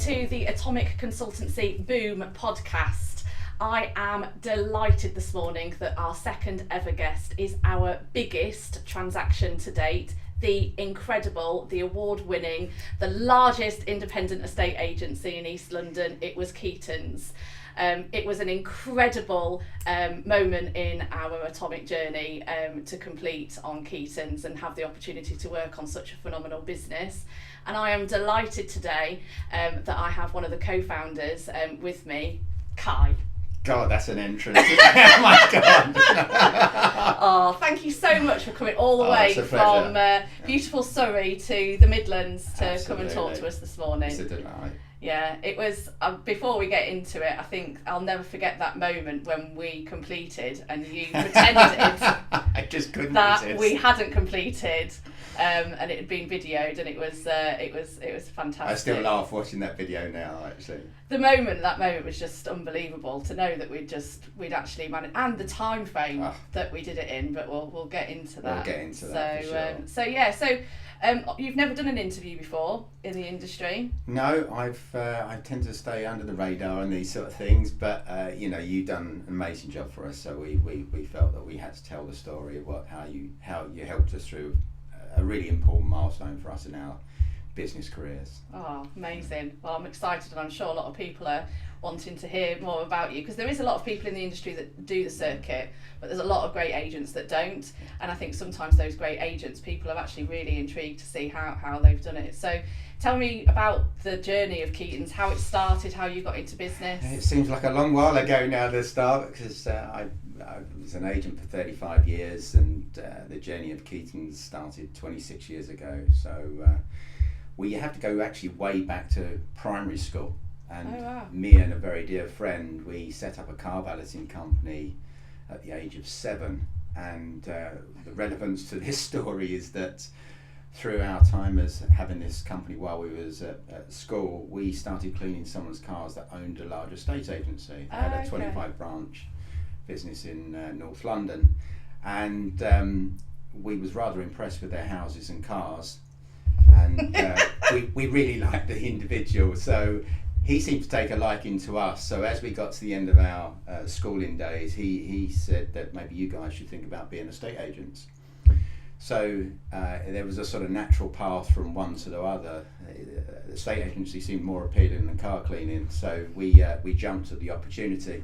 to the Atomic Consultancy Boom podcast. I am delighted this morning that our second ever guest is our biggest transaction to date, the incredible, the award-winning, the largest independent estate agency in East London. It was Keatons. It was an incredible moment in our Atomic journey to complete on Keatons and have the opportunity to work on such a phenomenal business. And I am delighted today that I have one of the co-founders with me, Kye. God, that's an entrance. Oh my God. Oh, thank you so much for coming all the way from beautiful Surrey to the Midlands to come and talk to us this morning. It's a delight. Yeah, it was, before we get into it, I think I'll never forget that moment when we completed and you pretended I just couldn't that resist. we hadn't completed and it had been videoed, and it was fantastic. I still laugh watching that video now, actually. That moment was just unbelievable to know that we'd actually managed, and the time frame that we did it in, but we'll get into that. We'll get into that for sure. You've never done an interview before in the industry? No, I tend to stay under the radar on these sort of things, but you've done an amazing job for us, so we felt that we had to tell the story of how you helped us through a really important milestone for us in our business careers. Oh, amazing. Well, I'm excited, and I'm sure a lot of people are wanting to hear more about you, because there is a lot of people in the industry that do the circuit, but there's a lot of great agents that don't, and I think sometimes those great agents, people are actually really intrigued to see how they've done it. So tell me about the journey of Keatons, how it started, how you got into business. It seems like a long while ago now, the start, because I was an agent for 35 years, and the journey of Keatons started 26 years ago. So we have to go actually way back to primary school. And me and a very dear friend, we set up a car balloting company at the age of 7. And the relevance to this story is that through our time as having this company while we was at school, we started cleaning someone's cars that owned a large estate agency. They had a 25 branch business in North London, and we was rather impressed with their houses and cars, and we really liked the individual, so he seemed to take a liking to us. So as we got to the end of our schooling days, he said that maybe you guys should think about being estate agents. So there was a sort of natural path from one to the other. The estate agency seemed more appealing than car cleaning, so we jumped at the opportunity.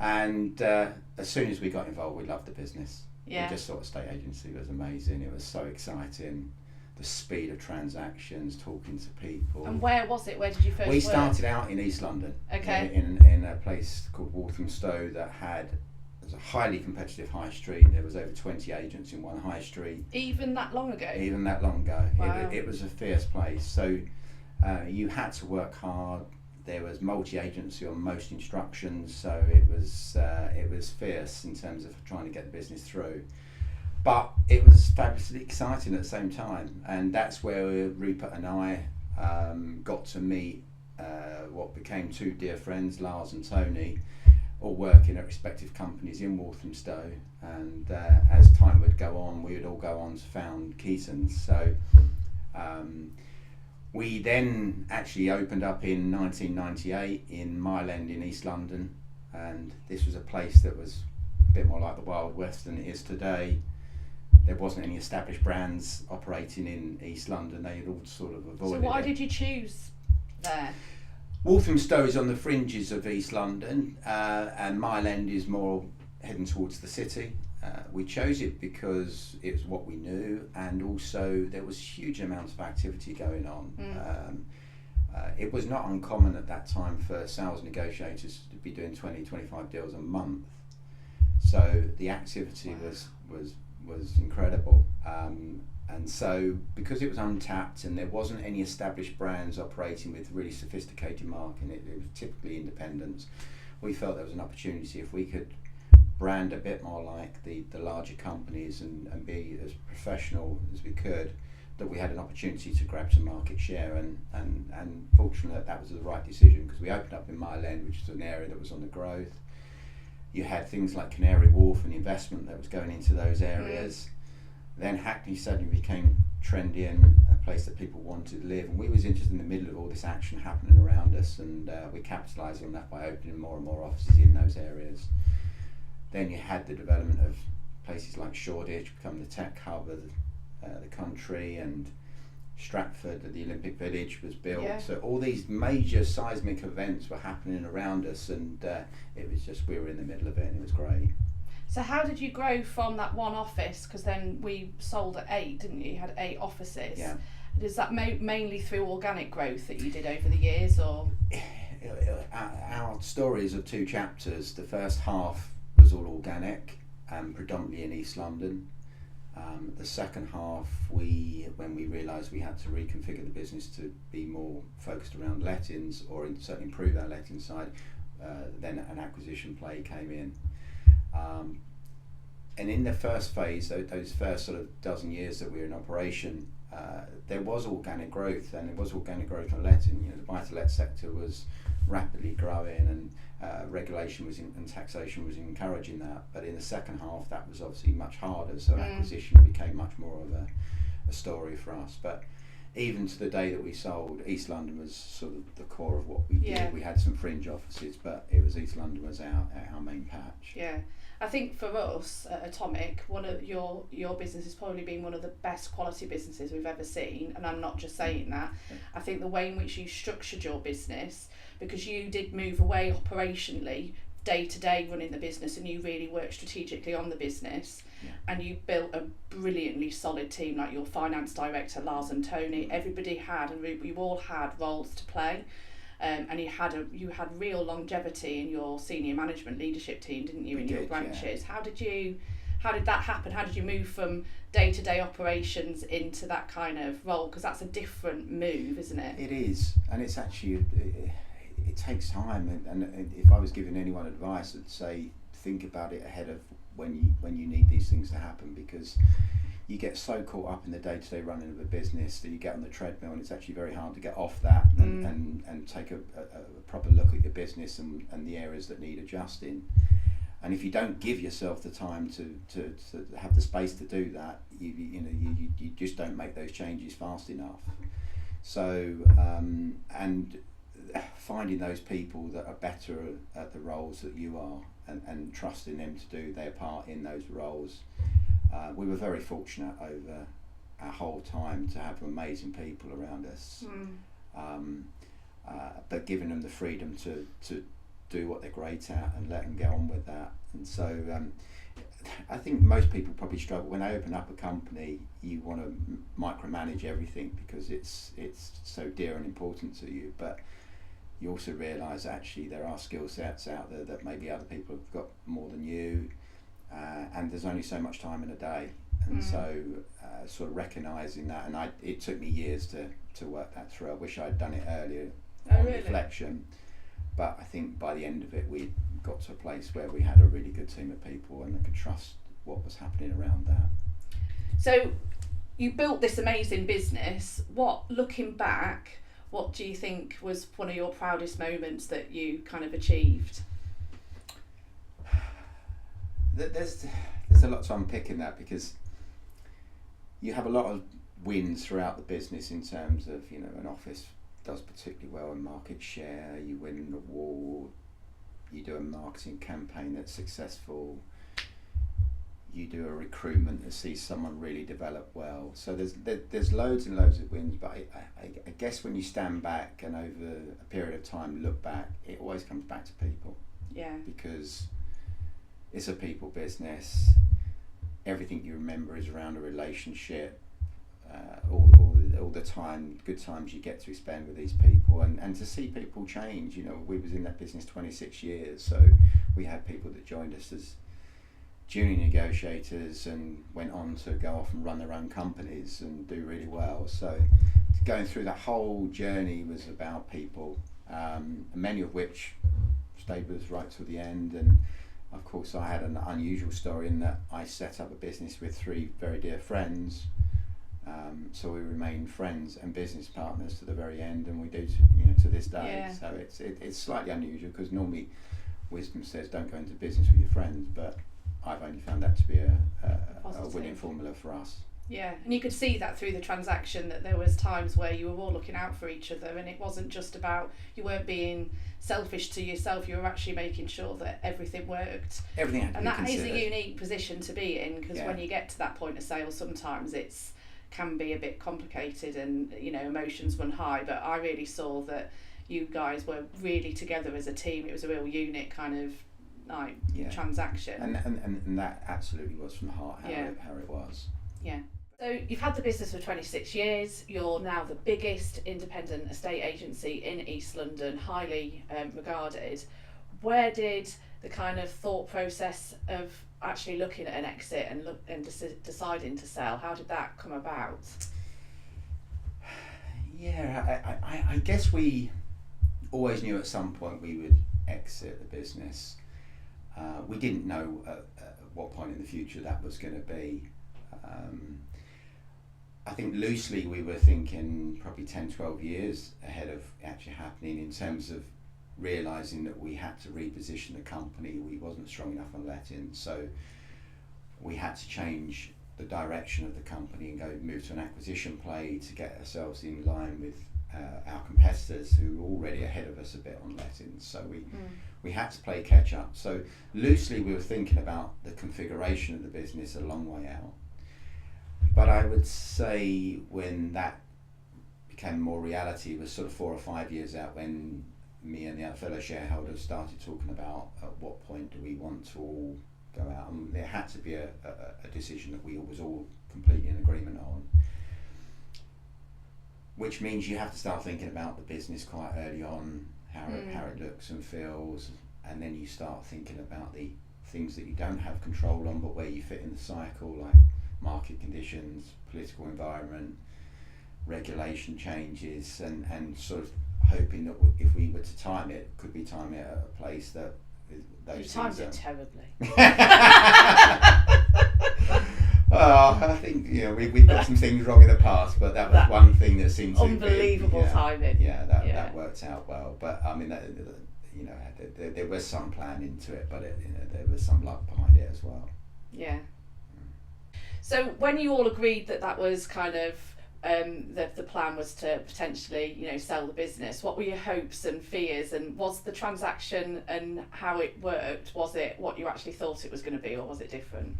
And as soon as we got involved, we loved the business. Yeah. We just thought estate agency was amazing. It was so exciting. The speed of transactions, talking to people. And where was it? Where did you first We work? started out in East London. Okay. In a place called Walthamstow that was a highly competitive high street. There was over 20 agents in one high street. Even that long ago? Even that long ago. Wow. It was a fierce place. So you had to work hard. There was multi-agency on most instructions, so it was fierce in terms of trying to get the business through. But it was fabulously exciting at the same time, and that's where Rupert and I got to meet what became two dear friends, Lars and Tony, all working at respective companies in Walthamstow. And as time would go on, we would all go on to found Keatons. So we then actually opened up in 1998 in Mile End in East London, and this was a place that was a bit more like the Wild West than it is today. There wasn't any established brands operating in East London. They had all sort of avoided it. So why did you choose there? Walthamstow is on the fringes of East London, and Mile End is more heading towards the city. We chose it because it was what we knew, and also there was huge amounts of activity going on. It was not uncommon at that time for sales negotiators to be doing 20-25 deals a month. So the activity was incredible. And so because it was untapped and there wasn't any established brands operating with really sophisticated marketing, it was typically independents, we felt there was an opportunity if we could brand a bit more like the larger companies and be as professional as we could, that we had an opportunity to grab some market share, and fortunately that was the right decision, because we opened up in Mile End, which is an area that was on the growth. You had things like Canary Wharf and the investment that was going into those areas. Then Hackney suddenly became trendy and a place that people wanted to live, and we was interested in the middle of all this action happening around us, and we capitalised on that by opening more and more offices in those areas. Then you had the development of places like Shoreditch become the tech hub of the country, and Stratford, the Olympic Village, was built. Yeah. So all these major seismic events were happening around us, and it was just, we were in the middle of it, and it was great. So how did you grow from that one office? Because then we sold at 8, didn't you? You had 8 offices. Yeah. Is that mainly through organic growth that you did over the years, or? Our story is of 2 chapters. The first half was all organic, predominantly in East London. The second half, when we realised we had to reconfigure the business to be more focused around lettings, or certainly improve our letting side, then an acquisition play came in. And in the first phase, those first sort of dozen years that we were in operation, there was organic growth, and there was organic growth on letting. You know, the buy-to-let sector was rapidly growing, and regulation and taxation was encouraging that. But in the second half, that was obviously much harder, so acquisition became much more of a story for us. But even to the day that we sold, East London was sort of the core of what we did. We had some fringe offices, but it was East London was our main patch. Yeah. I think for us at Atomic, one of your business has probably been one of the best quality businesses we've ever seen, and I'm not just saying that. I think the way in which you structured your business, because you did move away operationally, day to day running the business, and you really worked strategically on the business, and you built a brilliantly solid team, like your finance director Lars and Tony. Everybody had, and we all had roles to play. And you had real longevity in your senior management leadership team, didn't you, in your branches? Yeah. How did that happen? How did you move from day-to-day operations into that kind of role? Because that's a different move, isn't it? It is, and it's actually it takes time. And if I was giving anyone advice, I'd say think about it ahead of when you need these things to happen, because you get so caught up in the day-to-day running of a business that you get on the treadmill, and it's actually very hard to get off that and take a proper look at your business and the areas that need adjusting. And if you don't give yourself the time to have the space to do that, you just don't make those changes fast enough. So and finding those people that are better at the roles that you are, and trusting them to do their part in those roles. We were very fortunate over our whole time to have amazing people around us, but giving them the freedom to do what they're great at and let them get on with that. And so I think most people probably struggle when they open up a company. You want to micromanage everything because it's so dear and important to you, but you also realise actually there are skill sets out there that maybe other people have got more than you. And there's only so much time in a day, and so sort of recognising that, and it took me years to work that through. I wish I'd done it earlier on reflection, but I think by the end of it we got to a place where we had a really good team of people, and I could trust what was happening around that. So you built this amazing business. Looking back, what do you think was one of your proudest moments that you kind of achieved? There's a lot to unpick in that, because you have a lot of wins throughout the business in terms of, an office does particularly well in market share, you win an award, you do a marketing campaign that's successful, you do a recruitment that sees someone really develop well. So there's loads and loads of wins, but I guess when you stand back and over a period of time look back, it always comes back to people. Yeah. Because it's a people business. Everything you remember is around a relationship. All the time, good times you get to spend with these people, and to see people change. We was in that business 26 years, so we had people that joined us as junior negotiators and went on to go off and run their own companies and do really well. So going through that whole journey was about people, many of which stayed with us right till the end. And of course, I had an unusual story in that I set up a business with 3 very dear friends, so we remained friends and business partners to the very end, and we do, to this day. Yeah. So it's slightly unusual, because normally wisdom says don't go into business with your friends, but I've only found that to be a winning formula for us. Yeah, and you could see that through the transaction, that there was times where you were all looking out for each other, and it wasn't just about, you weren't being selfish to yourself, you were actually making sure that everything worked. Everything had to and be that considered. is a unique position to be in, because when you get to that point of sale, sometimes it's can be a bit complicated and, you know, emotions run high. But I really saw that you guys were really together as a team. It was a real unit kind of like transaction, and that absolutely was from the heart how it was. Yeah. So you've had the business for 26 years. You're now the biggest independent estate agency in East London, highly regarded. Where did the kind of thought process of actually looking at an exit and deciding to sell, how did that come about? Yeah, I guess we always knew at some point we would exit the business. We didn't know at what point in the future that was going to be. I think loosely we were thinking probably 10, 12 years ahead of actually happening, in terms of realising that we had to reposition the company. We wasn't strong enough on letting, so we had to change the direction of the company and move to an acquisition play to get ourselves in line with our competitors who were already ahead of us a bit on lettings. So we had to play catch up. So loosely we were thinking about the configuration of the business a long way out. But I would say when that became more reality was sort of 4 or 5 years out, when me and the other fellow shareholders started talking about at what point do we want to all go out, and there had to be a decision that we was all completely in agreement on, which means you have to start thinking about the business quite early on, how it looks and feels, and then you start thinking about the things that you don't have control on but where you fit in the cycle, like market conditions, political environment, regulation changes, and sort of hoping that if we were to time it, could we time it at a place that those you timed it terribly. I think we've got some things wrong in the past, but that was one thing that seemed to unbelievable timing. That worked out well. But I mean, there was some plan into it, but there was some luck behind it as well. Yeah. So when you all agreed that was kind of the plan was to potentially sell the business, what were your hopes and fears, and was the transaction and how it worked, was it what you actually thought it was going to be, or was it different?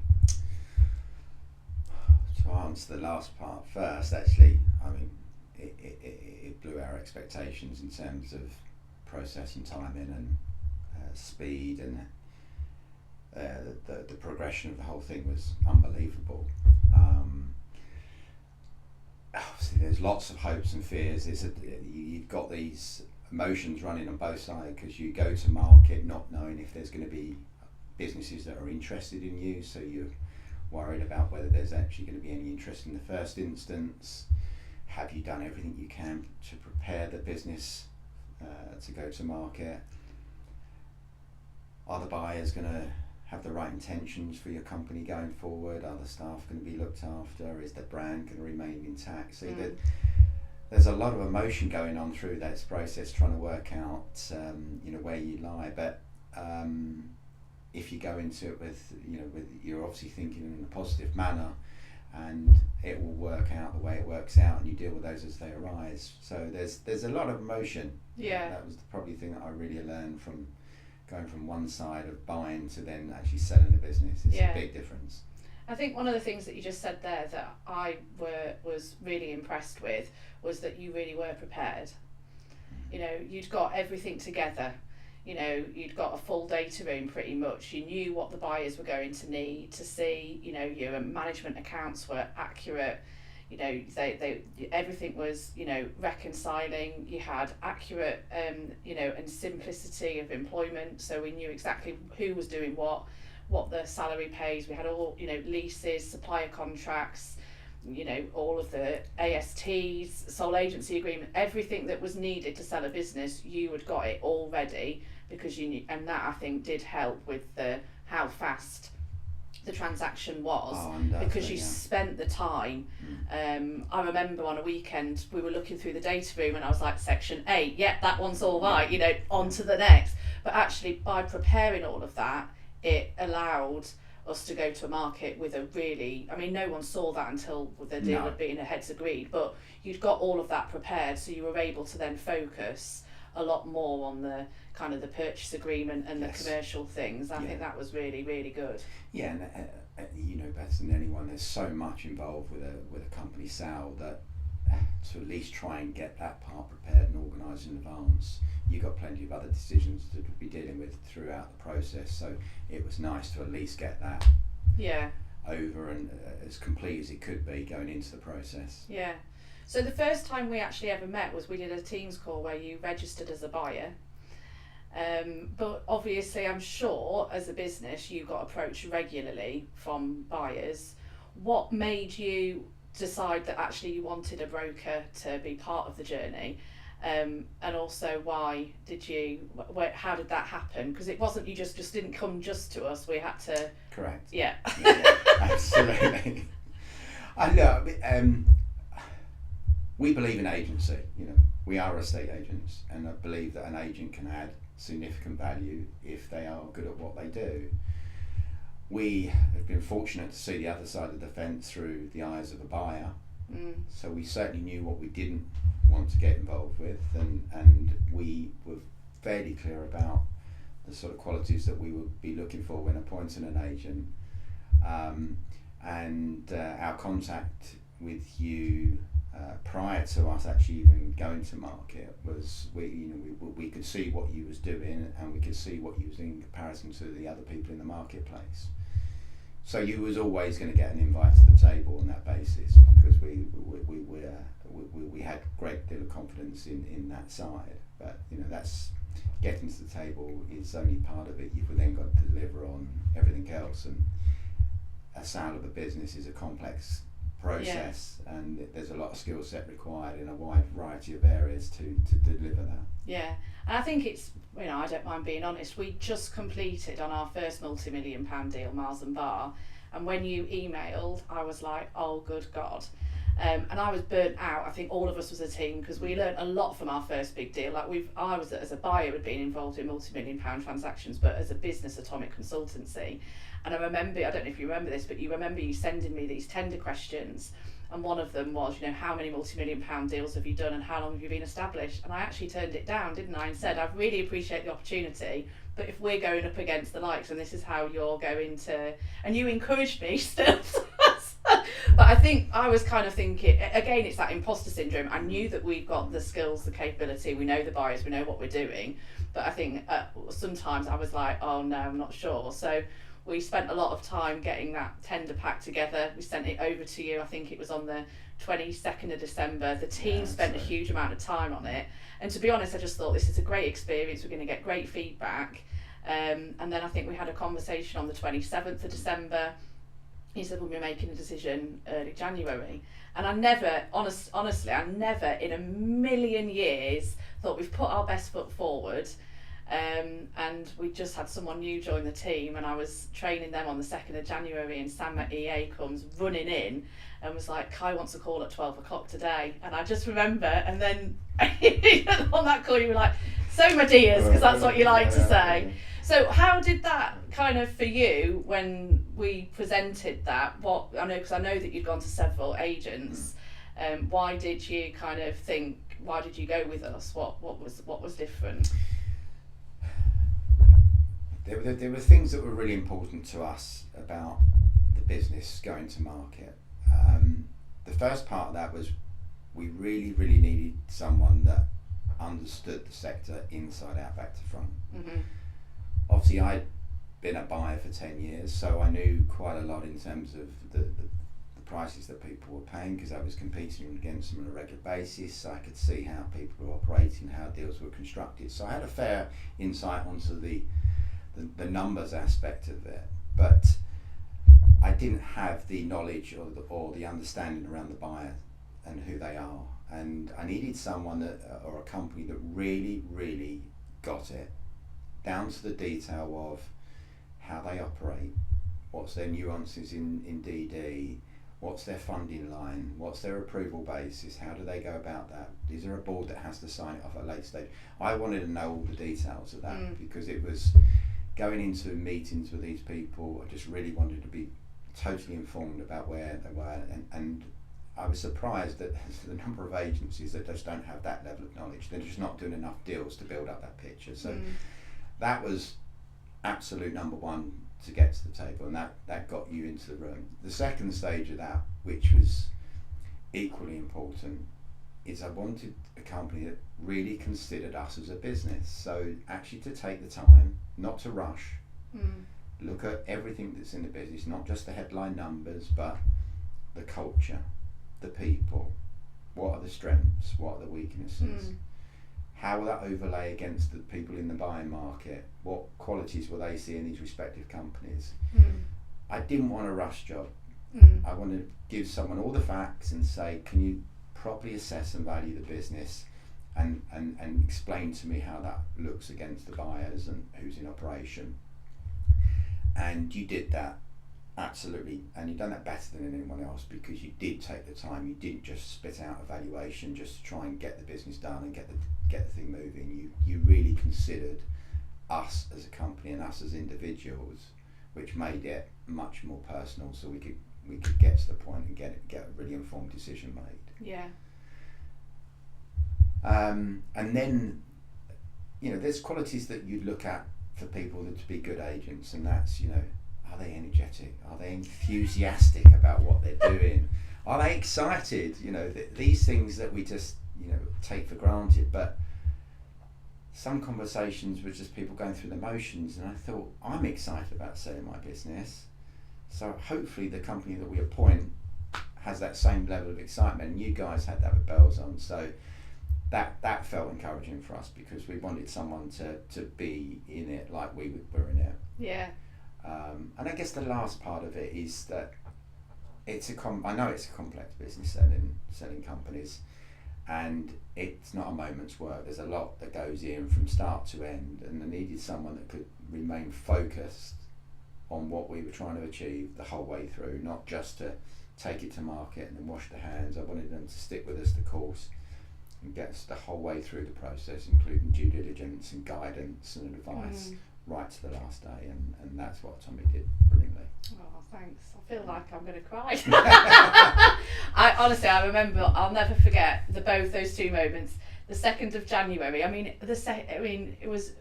To answer the last part first, actually, I mean it blew our expectations in terms of process and timing and speed, and the progression of the whole thing was unbelievable. Obviously there's lots of hopes and fears. You've got these emotions running on both sides, because you go to market not knowing if there's going to be businesses that are interested in you, so you're worried about whether there's actually going to be any interest in the first instance. Have you done everything you can to prepare the business to go to market? Are the buyers going to have the right intentions for your company going forward? Are the staff going to be looked after? Is the brand going to remain intact? So there's a lot of emotion going on through that process, trying to work out where you lie. But if you go into it with you're obviously thinking in a positive manner, and it will work out the way it works out, and you deal with those as they arise. So there's a lot of emotion. Yeah. That was probably the thing that I really learned from going from one side of buying to then actually selling the business. It's a big difference. I think one of the things that you just said there that I was really impressed with was that you really were prepared. You'd got everything together. You'd got a full data room pretty much. You knew what the buyers were going to need to see. Your management accounts were accurate. They everything was reconciling. You had accurate and simplicity of employment, so we knew exactly who was doing what the salary pays. We had all leases, supplier contracts, all of the ASTs, sole agency agreement, everything that was needed to sell a business. You had got it all ready, because you knew, and that I think did help with how fast the transaction was, because you spent the time. I remember on a weekend we were looking through the data room and I was like, section 8, that one's all right, on to the next. But actually by preparing all of that, it allowed us to go to a market with a really, I mean, no one saw that until the deal had been heads agreed, but you'd got all of that prepared, so you were able to then focus a lot more on the kind of the purchase agreement and the commercial things. I think that was really, really good. Yeah, and you know better than anyone, there's so much involved with a company sale that to at least try and get that part prepared and organised in advance. You've got plenty of other decisions to be dealing with throughout the process, so it was nice to at least get that over and as complete as it could be going into the process. Yeah. So the first time we actually ever met was we did a Teams call where you registered as a buyer. But obviously I'm sure as a business you got approached regularly from buyers. What made you decide that actually you wanted a broker to be part of the journey? And also why did you, how did that happen? Because it wasn't, you just didn't come just to us, we had to... Correct. Yeah. Absolutely. I know, we believe in agency, you know, we are estate agents, and I believe that an agent can add significant value if they are good at what they do. We have been fortunate to see the other side of the fence through the eyes of a buyer, so we certainly knew what we didn't want to get involved with, and we were fairly clear about the sort of qualities that we would be looking for when appointing an agent, and our contact with you prior to us actually even going to market was we could see what you was doing, and we could see what you was doing in comparison to the other people in the marketplace. So you was always going to get an invite to the table on that basis, because we had great deal of confidence in that side. But you know, that's getting to the table is only part of it. You've then got to deliver on everything else, and a sale of a business is a complex process, and there's a lot of skill set required in a wide variety of areas to deliver that. Yeah, and I think it's, you know, I don't mind being honest, we just completed on our first multi-million-pound deal, Mars and Bar, and when you emailed I was like, oh good God, and I was burnt out. I think all of us as a team, because we learned a lot from our first big deal. Like I was, as a buyer, had been involved in multi-million-pound transactions, but as a business, Atomic Consultancy. And I remember, I don't know if you remember this, but you remember you sending me these tender questions, and one of them was, you know, how many multi-million-pound deals have you done and how long have you been established? And I actually turned it down, didn't I, and said, I really appreciate the opportunity, but if we're going up against the likes and this is how you're going to... And you encouraged me still. But I think I was kind of thinking, again, it's that imposter syndrome. I knew that we've got the skills, the capability, we know the buyers, we know what we're doing, but I think sometimes I was like, oh no, I'm not sure. So we spent a lot of time getting that tender pack together. We sent it over to you. I think it was on the 22nd of December. The team spent a huge amount of time on it. And to be honest, I just thought this is a great experience. We're going to get great feedback. And then I think we had a conversation on the 27th of December. He said we'll be making a decision early January. And I never, honestly, I never in a million years thought we've put our best foot forward. And we just had someone new join the team, and I was training them on the 2nd of January, and Sam at EA comes running in and was like, Kye wants a call at 12 o'clock today. And I just remember, and then on that call you were like, so my dears, because that's what you like to say. So how did that kind of, for you, when we presented that, what I know, because I know that you'd gone to several agents, why did you kind of think, why did you go with us? What was different? There were things that were really important to us about the business going to market. The first part of that was we really needed someone that understood the sector inside out, back to front. Mm-hmm. Obviously I'd been a buyer for 10 years, so I knew quite a lot in terms of the prices that people were paying, because I was competing against them on a regular basis, so I could see how people were operating, how deals were constructed. So I had a fair insight onto the numbers aspect of it, but I didn't have the knowledge or the understanding around the buyer and who they are, and I needed someone or a company that really got it down to the detail of how they operate, what's their nuances in DD, what's their funding line, what's their approval basis, how do they go about that, is there a board that has to sign it off at a later stage? I wanted to know all the details of that, because it was going into meetings with these people, I just really wanted to be totally informed about where they were, and I was surprised that the number of agencies that just don't have that level of knowledge. They're just not doing enough deals to build up that picture. So that was absolute number one to get to the table, and that got you into the room. The second stage of that, which was equally important, is I wanted a company that really considered us as a business. So actually to take the time, not to rush, look at everything that's in the business, not just the headline numbers, but the culture, the people, what are the strengths, what are the weaknesses, how will that overlay against the people in the buying market, what qualities will they see in these respective companies. I didn't want a rush job. I wanted to give someone all the facts and say, can you properly assess and value the business, and explain to me how that looks against the buyers and who's in operation. And you did that, absolutely, and you've done that better than anyone else, because you did take the time. You didn't just spit out a valuation just to try and get the business done and get the thing moving. You really considered us as a company and us as individuals, which made it much more personal, so we could get to the point and get a really informed decision made. Yeah. And then, there's qualities that you look at for people to be good agents, and that's, are they energetic? Are they enthusiastic about what they're doing? Are they excited? These things that we just, take for granted. But some conversations were just people going through the motions, and I thought, I'm excited about selling my business. So hopefully the company that we appoint has that same level of excitement, and you guys had that with bells on. So that felt encouraging for us, because we wanted someone to be in it like we were in it. Yeah. And I guess the last part of it is that I know it's a complex business, selling companies, and it's not a moment's work. There's a lot that goes in from start to end, and I needed someone that could remain focused on what we were trying to achieve the whole way through, not just to take it to market and then wash their hands. I wanted them to stick with us the course and get us the whole way through the process, including due diligence and guidance and advice right to the last day, and that's what Atomic did brilliantly. Oh, thanks. I feel like I'm going to cry. I remember, I'll never forget both those two moments. The 2nd of January, it was,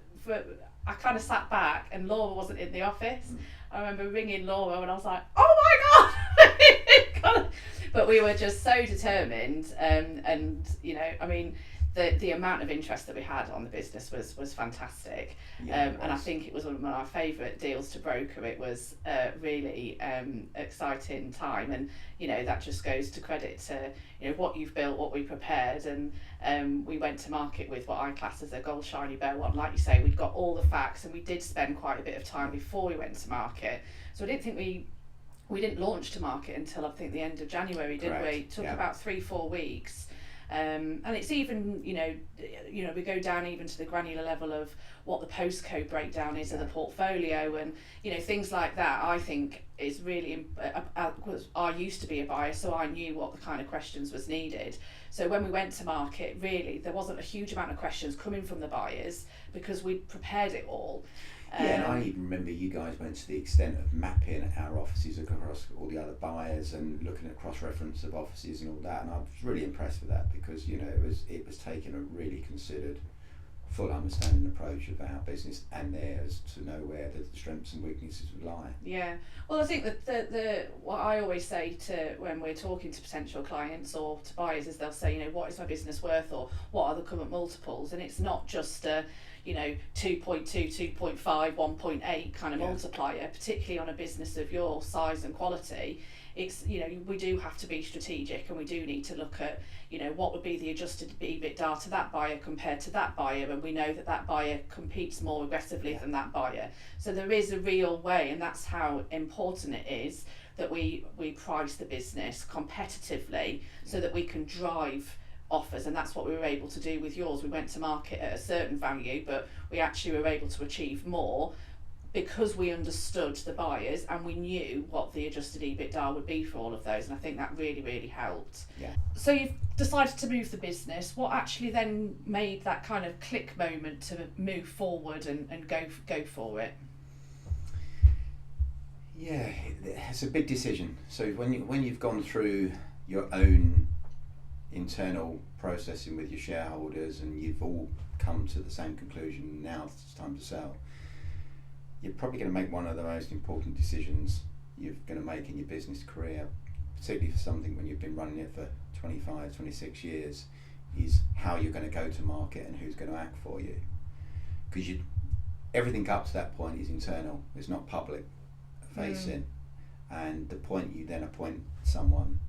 I kind of sat back and Laura wasn't in the office. I remember ringing Laura and I was like, oh my God! But we were just so determined, the amount of interest that we had on the business was fantastic. And I think it was one of my favourite deals to broker. It was a really exciting time, and that just goes to credit to what you've built, what we prepared, and we went to market with what I class as a gold shiny bow on. Like you say, we'd got all the facts, and we did spend quite a bit of time before we went to market. So I didn't think we didn't launch to market until I think the end of January, did we? It took about 3-4 weeks. And it's even, we go down even to the granular level of what the postcode breakdown is of the portfolio, and things like that. I think is really I used to be a buyer, so I knew what the kind of questions was needed. So when we went to market, really there wasn't a huge amount of questions coming from the buyers, because we'd prepared it all. And I even remember you guys went to the extent of mapping our offices across all the other buyers and looking at cross-reference of offices and all that, and I was really impressed with that, because it was taking a really considered, full understanding approach of our business and theirs, to know where the strengths and weaknesses would lie. Yeah, well, I think that the what I always say to when we're talking to potential clients or to buyers is they'll say, what is my business worth, or what are the current multiples, and it's not just 2.2, 2.5, 1.8 kind of multiplier, particularly on a business of your size and quality. It's, we do have to be strategic, and we do need to look at, what would be the adjusted EBITDA to that buyer compared to that buyer, and we know that buyer competes more aggressively than that buyer. So there is a real way, and that's how important it is that we price the business competitively so that we can drive offers, and that's what we were able to do with yours. We went to market at a certain value, but we actually were able to achieve more because we understood the buyers and we knew what the adjusted EBITDA would be for all of those, and I think that really, really helped. Yeah. So you've decided to move the business. What actually then made that kind of click moment to move forward and go for it? Yeah, it's a big decision. So when you've gone through your own internal processing with your shareholders and you've all come to the same conclusion, now it's time to sell, you're probably going to make one of the most important decisions you're going to make in your business career, particularly for something when you've been running it for 25, 26 years, is how you're going to go to market and who's going to act for you. Because everything up to that point is internal, it's not public facing. And the point you then appoint someone,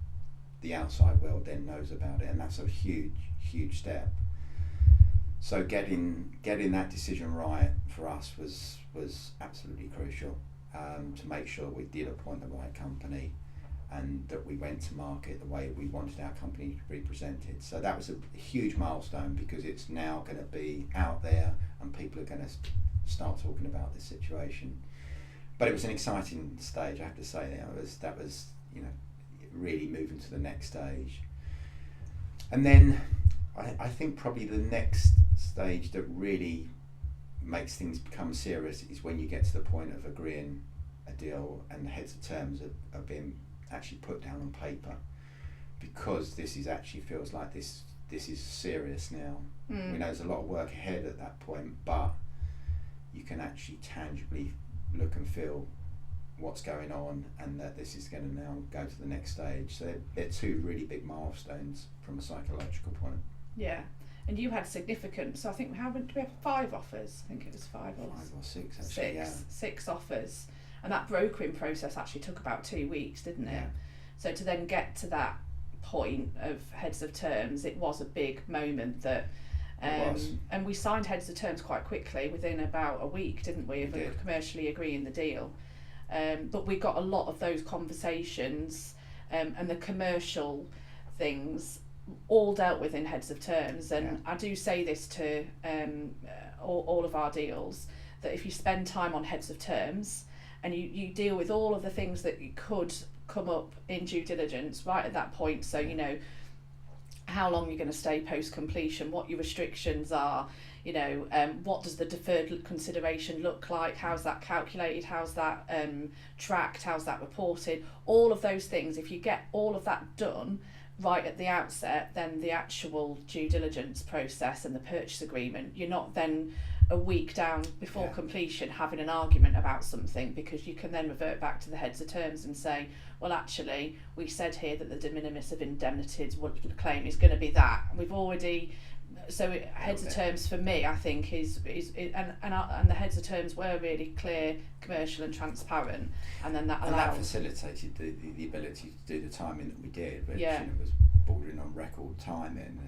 the outside world then knows about it, and that's a huge step. So getting that decision right for us was absolutely crucial, to make sure we did appoint the right company and that we went to market the way we wanted our company to be presented. So that was a huge milestone, because it's now going to be out there and people are going to start talking about this situation. But it was an exciting stage, I have to say. That was really moving to the next stage. And then I think probably the next stage that really makes things become serious is when you get to the point of agreeing a deal and the heads of terms are being actually put down on paper, because this is actually feels like this is serious now. We know there's a lot of work ahead at that point, but you can actually tangibly look and feel what's going on, and that this is going to now go to the next stage. So they're two really big milestones from a psychological point. Yeah, and you had significant. So I think how many? Do we have 5 offers? I think it was 5 or 6 actually. 6 offers, and that brokering process actually took about 2 weeks, didn't it? Yeah. So to then get to that point of heads of terms, it was a big moment that. And we signed heads of terms quite quickly, within about a week, didn't we, of commercially agreeing the deal. But we got a lot of those conversations and the commercial things all dealt with in heads of terms. And I do say this to all of our deals, that if you spend time on heads of terms and you deal with all of the things that you could come up in due diligence right at that point, so how long you're going to stay post completion, what your restrictions are, what does the deferred consideration look like, how's that calculated, how's that tracked, how's that reported, all of those things. If you get all of that done right at the outset, then the actual due diligence process and the purchase agreement, you're not then a week down before completion having an argument about something, because you can then revert back to the heads of terms and say, well, actually, we said here that the de minimis of indemnities claim is going to be that. We've already, heads of terms for me, I think is and the heads of terms were really clear, commercial and transparent, and then that allowed. And that facilitated the ability to do the timing that we did, which was bordering on record timing,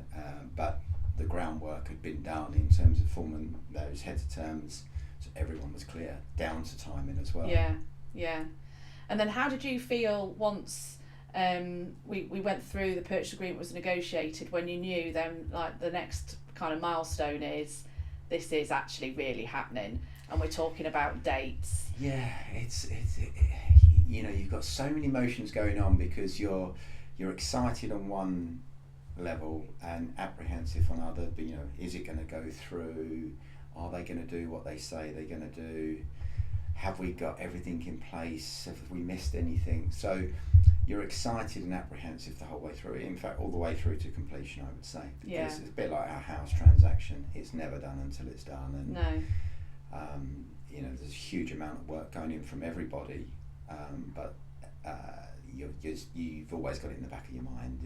but the groundwork had been done in terms of forming those heads of terms, so everyone was clear down to timing as well. Yeah. And then how did you feel once we went through, the purchase agreement was negotiated, when you knew then like the next kind of milestone is this is actually really happening and we're talking about dates? Yeah, it's you've got so many emotions going on, because you're excited on one level and apprehensive on other, but is it going to go through? Are they going to do what they say they're going to do? Have we got everything in place? Have we missed anything? So you're excited and apprehensive the whole way through. In fact, all the way through to completion, I would say. Because it's a bit like our house transaction. It's never done until it's done. And there's a huge amount of work going in from everybody. But you've always got it in the back of your mind.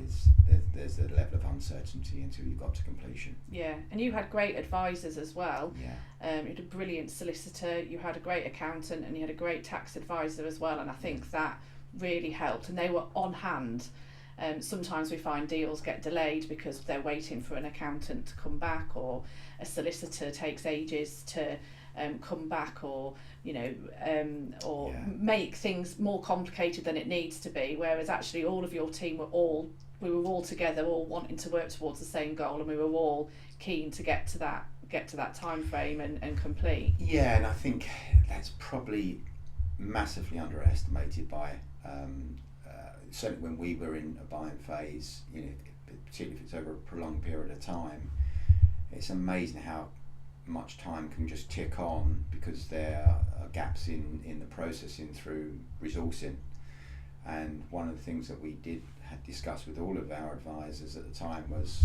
There's a level of uncertainty until you've got to completion. Yeah, and you had great advisors as well. Yeah. You had a brilliant solicitor, you had a great accountant, and you had a great tax advisor as well, and I think that really helped, and they were on hand. Sometimes we find deals get delayed because they're waiting for an accountant to come back, or a solicitor takes ages to come back, or make things more complicated than it needs to be, whereas actually all of your team we were all together, all wanting to work towards the same goal, and we were all keen to get to that time frame and complete. Yeah, and I think that's probably massively underestimated by certainly when we were in a buying phase, particularly if it's over a prolonged period of time. It's amazing how much time can just tick on because there are gaps in the processing through resourcing. And one of the things that we had discussed with all of our advisors at the time was,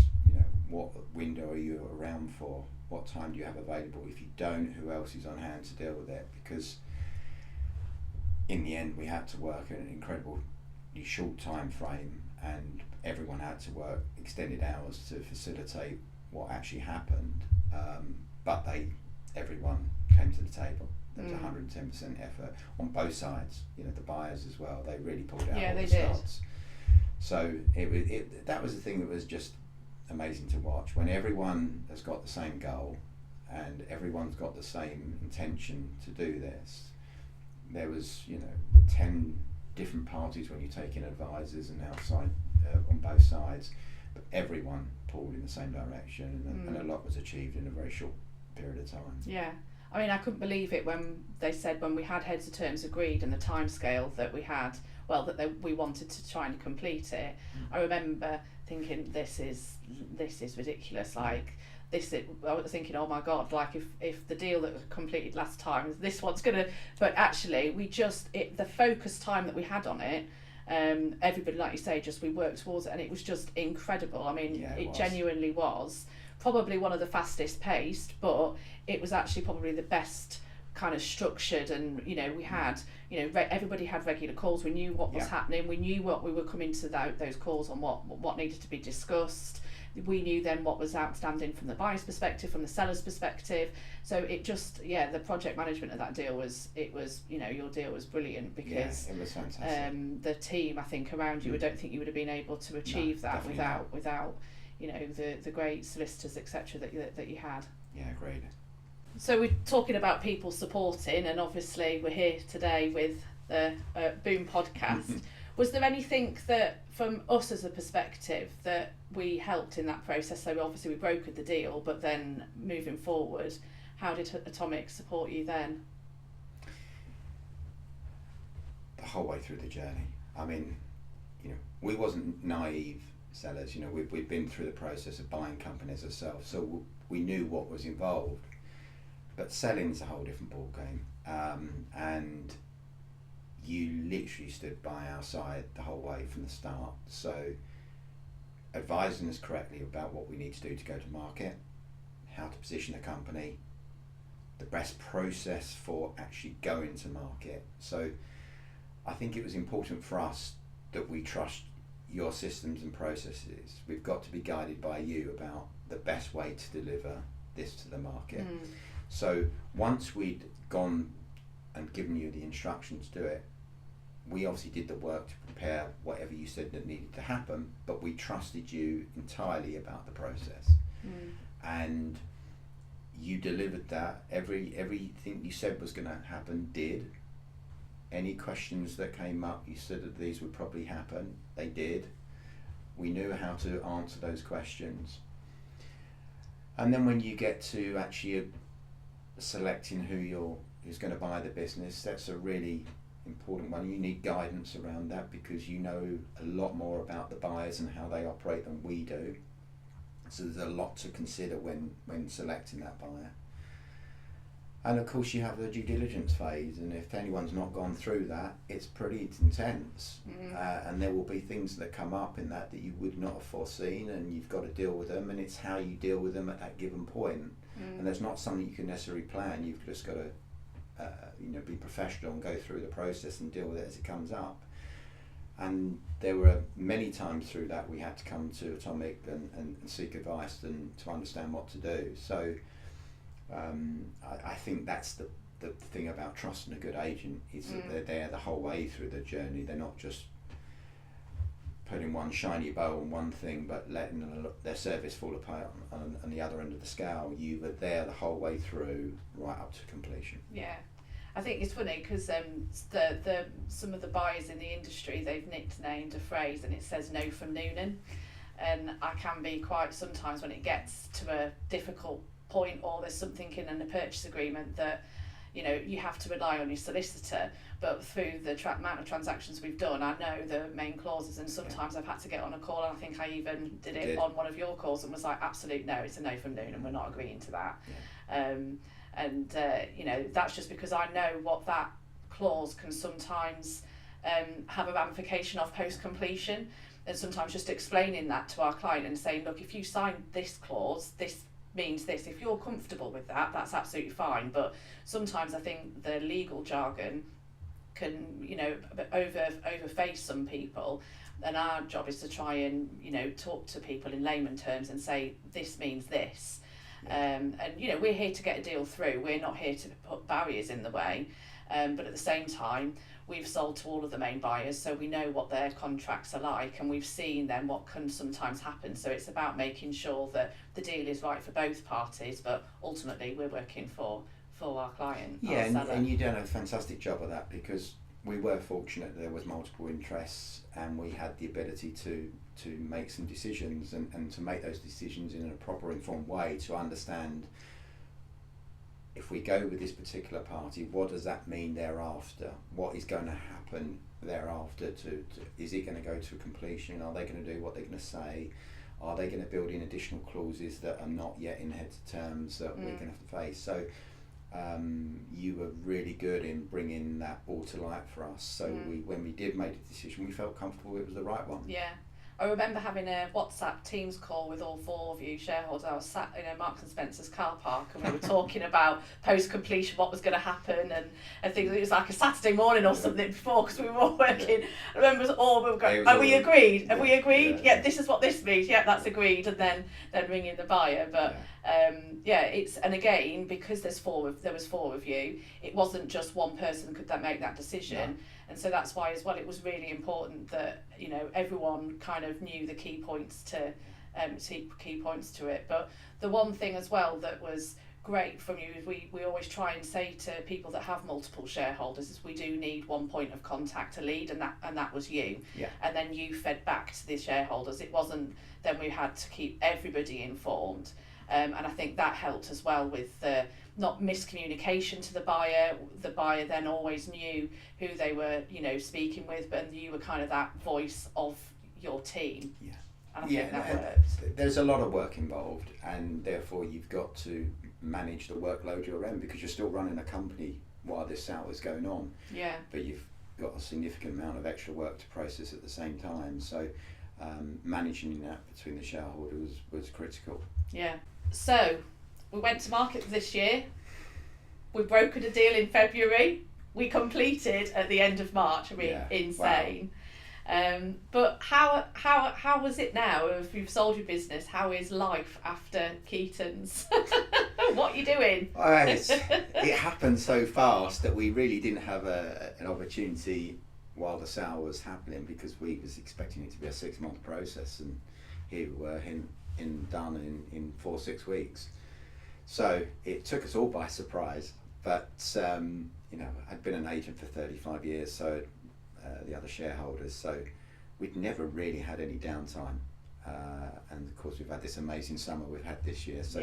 what window are you around for? What time do you have available? If you don't, who else is on hand to deal with it? Because in the end, we had to work at an incredibly short time frame, and everyone had to work extended hours to facilitate what actually happened. But everyone came to the table. There was 110% effort on both sides. The buyers as well. They really pulled out all the stops. So that was the thing that was just amazing to watch, when everyone has got the same goal and everyone's got the same intention to do this. There was 10 different parties when you take in advisors and outside on both sides, but everyone pulled in the same direction, and a lot was achieved in a very short period of time. Yeah, I mean, I couldn't believe it when they said, when we had heads of terms agreed and the timescale that we had, we wanted to try and complete it. I remember thinking, this is ridiculous. I was thinking, oh my God, if the deal that was completed last time, this one's gonna. But actually, the focus time that we had on it, everybody, like you say, we worked towards it, and it was just incredible. I mean, it genuinely was probably one of the fastest paced, but it was actually probably the best kind of structured, and we had everybody had regular calls. We knew what was happening. We knew what we were coming to those calls on, what needed to be discussed. We knew then what was outstanding from the buyer's perspective, from the seller's perspective. So it just the project management of that deal was your deal was brilliant, because it was fantastic. The team, I think, around you, I don't think you would have been able to achieve that without the great solicitors, etc. that you had. Yeah, great. So we're talking about people supporting, and obviously we're here today with the Boom podcast. Was there anything that, from us as a perspective, that we helped in that process? So obviously we brokered the deal, but then moving forward, how did Atomic support you then? The whole way through the journey. I mean, we wasn't naive sellers. We've been through the process of buying companies ourselves, so we knew what was involved. But selling's a whole different ball game, and you literally stood by our side the whole way from the start. So advising us correctly about what we need to do to go to market, how to position the company, the best process for actually going to market. So I think it was important for us that we trust your systems and processes. We've got to be guided by you about the best way to deliver this to the market. So once we'd gone and given you the instructions to do it, we obviously did the work to prepare whatever you said that needed to happen, but we trusted you entirely about the process. And you delivered that. Everything you said was going to happen did. Any questions that came up, you said that these would probably happen, they did. We knew how to answer those questions. And then when you get to actually selecting who's going to buy the business, that's a really important one. You need guidance around that, because you know a lot more about the buyers and how they operate than we do. So there's a lot to consider when selecting that buyer. And of course you have the due diligence phase, and if anyone's not gone through that, it's pretty intense. And there will be things that come up in that you would not have foreseen, and you've got to deal with them, and it's how you deal with them at that given point. And there's not something you can necessarily plan. You've just got to be professional and go through the process and deal with it as it comes up. And there were many times through that we had to come to Atomic and seek advice and to understand what to do. So I think that's the thing about trusting a good agent, is that they're there the whole way through the journey. They're not just putting one shiny bow on one thing but letting their service fall apart on the other end of the scale. You were there the whole way through, right up to completion. Yeah, I think it's funny because some of the buyers in the industry, they've nicknamed a phrase, and it says "no from Noonan," and I can be quite, sometimes when it gets to a difficult point or there's something in a purchase agreement that you know, you have to rely on your solicitor, but through the amount of transactions we've done, I know the main clauses, and sometimes I've had to get on a call, and I think I even did it on one of your calls and was like, absolute no, it's a no from Noonan, we're not agreeing to that. You know, that's just because I know what that clause can sometimes have a ramification of post-completion, and sometimes just explaining that to our client and saying, look, if you sign this clause, this means this. If you're comfortable with that, that's absolutely fine. But sometimes I think the legal jargon can, you know, overface some people, and our job is to try and, you know, talk to people in layman terms and say this means this. And you know, we're here to get a deal through. We're not here to put barriers in the way. But at the same time, we've sold to all of the main buyers, so we know what their contracts are like, and we've seen then what can sometimes happen. So it's about making sure that the deal is right for both parties, but ultimately we're working for our client. Yeah, and you've done a fantastic job of that, because we were fortunate that there was multiple interests, and we had the ability to make some decisions and to make those decisions in a proper informed way, to understand, if we go with this particular party, what does that mean thereafter? What is going to happen thereafter? Is it going to go to completion? Are they going to do what they're going to say? Are they going to build in additional clauses that are not yet in heads of terms that we're going to have to face? So you were really good in bringing that all to light for us. So when we did make the decision, we felt comfortable it was the right one. Yeah. I remember having a WhatsApp Teams call with all 4 of you shareholders. I was sat in a Marks and Spencer's car park, and we were talking about post-completion, what was going to happen, and things. It was like a Saturday morning or something before, because we were all working. I remember we were going, "Have we agreed? Have we agreed? Yeah, this is what this means. Yeah, that's agreed." And then ringing the buyer. But it's, and again, because there was 4 of you, it wasn't just one person could make that decision. No. And so that's why as well it was really important that, you know, everyone kind of knew the key points to it. But the one thing as well that was great from you is we always try and say to people that have multiple shareholders is we do need one point of contact to lead, and that was you. Yeah. And then you fed back to the shareholders. It wasn't then we had to keep everybody informed. And I think that helped as well with the not miscommunication to the buyer. The buyer then always knew who they were, you know, speaking with, but you were kind of that voice of your team. Yeah. And I think that worked. There's a lot of work involved, and therefore you've got to manage the workload you're in, because you're still running a company while this sale is going on. Yeah. But you've got a significant amount of extra work to process at the same time. So managing that between the shareholders was critical. Yeah. So we went to market this year. We brokered a deal in February. We completed at the end of March. I mean, insane. Wow. But how was it now? If you've sold your business, how is life after Keatons? What are you doing? It happened so fast that we really didn't have an opportunity while the sale was happening, because we was expecting it to be a 6-month process, and here we were done in 4-6 weeks. So it took us all by surprise, but you know, I'd been an agent for 35 years, so the other shareholders, so we'd never really had any downtime, and of course we've had this amazing summer we've had this year. So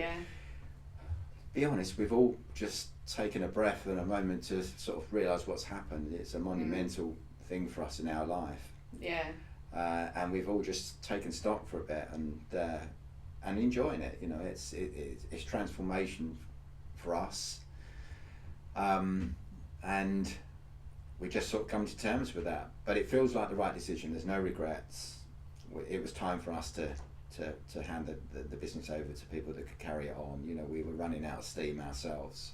be honest, we've all just taken a breath and a moment to sort of realise what's happened. It's a monumental thing for us in our life. Yeah. And we've all just taken stock for a bit and enjoying it. You know, it's transformation for us, and we just sort of come to terms with that. But it feels like the right decision. There's no regrets. It was time for us to hand the business over to people that could carry it on. You know, we were running out of steam ourselves.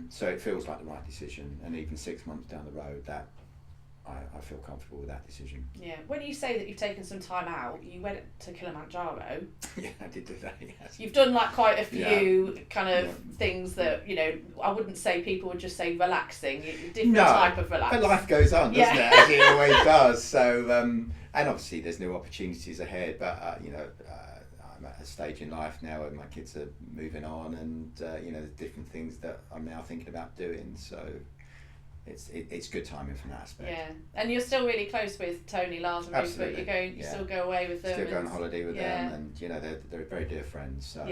So it feels like the right decision. And even 6 months down the road, that I feel comfortable with that decision. Yeah. When you say that you've taken some time out, you went to Kilimanjaro. Yeah, I did do that, yes. You've done like quite a few kind of things that, you know, I wouldn't say people would just say relaxing. Different type of relaxing. But life goes on, doesn't it? As it always does. So, and obviously there's new opportunities ahead, but, you know, I'm at a stage in life now where my kids are moving on, and, you know, there's different things that I'm now thinking about doing. So it's good timing from that aspect. Yeah, and you're still really close with Tony, Lars, and Ruth, but you still go away with them. Still go on holiday with them, and you know they're very dear friends. So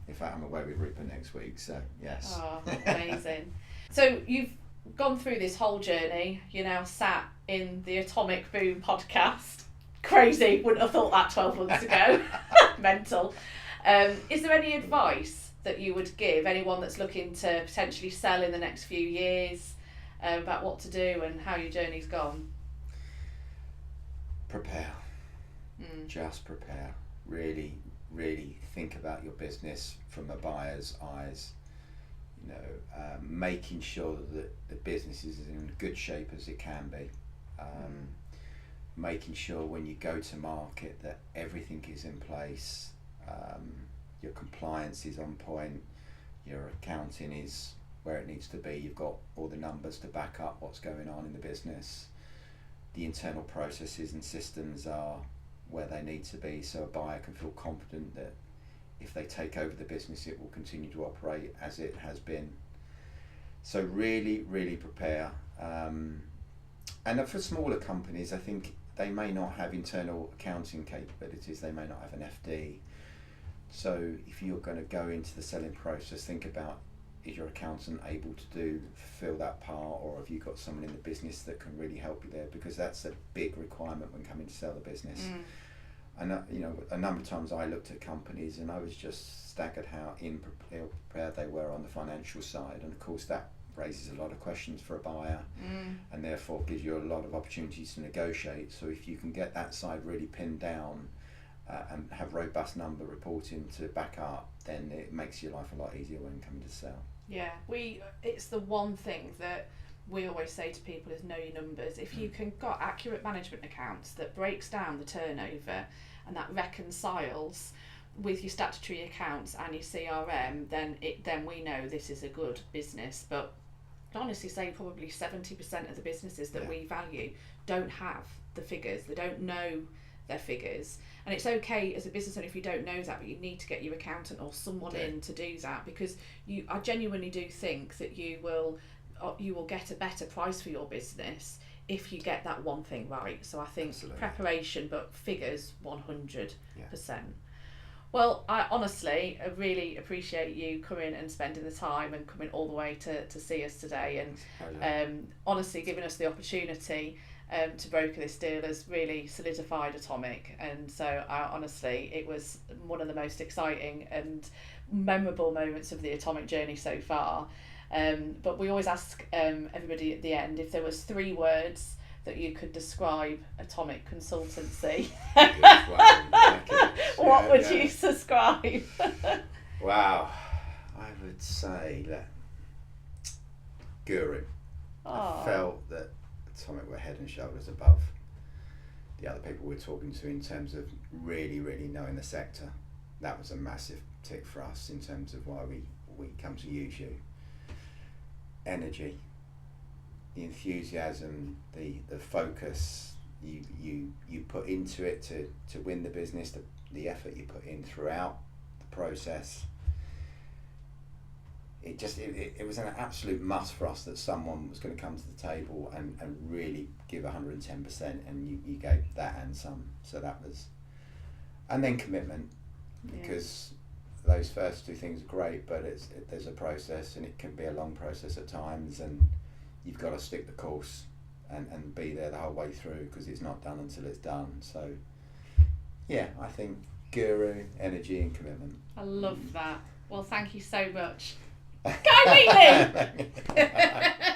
In fact, I'm away with Ripper next week, so yes. Oh, amazing. So you've gone through this whole journey. You're now sat in the Atomic Boom podcast. Crazy, wouldn't have thought that 12 months ago. Mental. Is there any advice that you would give anyone that's looking to potentially sell in the next few years about what to do and how your journey's gone? Prepare. Just prepare. Really, really think about your business from a buyer's eyes. You know, making sure that the business is in good shape as it can be. Making sure when you go to market that everything is in place, your compliance is on point, your accounting is where it needs to be, you've got all the numbers to back up what's going on in the business, the internal processes and systems are where they need to be, so a buyer can feel confident that if they take over the business it will continue to operate as it has been. So really, really prepare. And for smaller companies, I think they may not have internal accounting capabilities, they may not have an FD. So if you're going to go into the selling process, think about, is your accountant able to fulfill that part, or have you got someone in the business that can really help you there, because that's a big requirement when coming to sell the business. And you know, a number of times I looked at companies and I was just staggered how ill-prepared they were on the financial side, and of course that raises a lot of questions for a buyer, and therefore gives you a lot of opportunities to negotiate. So if you can get that side really pinned down and have robust number reporting to back up, then it makes your life a lot easier when coming to sell. Yeah, it's the one thing that we always say to people is know your numbers. If you can got accurate management accounts that breaks down the turnover and that reconciles with your statutory accounts and your CRM, then we know this is a good business. But I honestly say probably 70% of the businesses that we value don't have the figures. They don't know their figures, and it's okay as a business owner if you don't know that, but you need to get your accountant or someone in to do that, because I genuinely do think that you will get a better price for your business if you get that one thing right. So I think preparation, but figures 100%. Well, I really appreciate you coming and spending the time and coming all the way to see us today, and honestly giving us the opportunity to broker this deal has really solidified Atomic. And so honestly, it was one of the most exciting and memorable moments of the Atomic journey so far. But we always ask everybody at the end if there was 3 words that you could describe Atomic Consultancy. What would you subscribe? Wow, I would say that guru. I felt that Atomic were head and shoulders above the other people we're talking to in terms of really, really knowing the sector. That was a massive tick for us in terms of why we come to use you. Energy, the enthusiasm, the focus you put into it to win the business, the effort you put in throughout the process. It was an absolute must for us that someone was going to come to the table and really give 110%, and you gave that and some. So that was, and then commitment, because those first 2 things are great, but there's a process, and it can be a long process at times, and you've got to stick the course and be there the whole way through, because it's not done until it's done. So yeah, I think guru, energy and commitment. I love that. Well, thank you so much. Kye Wheatley!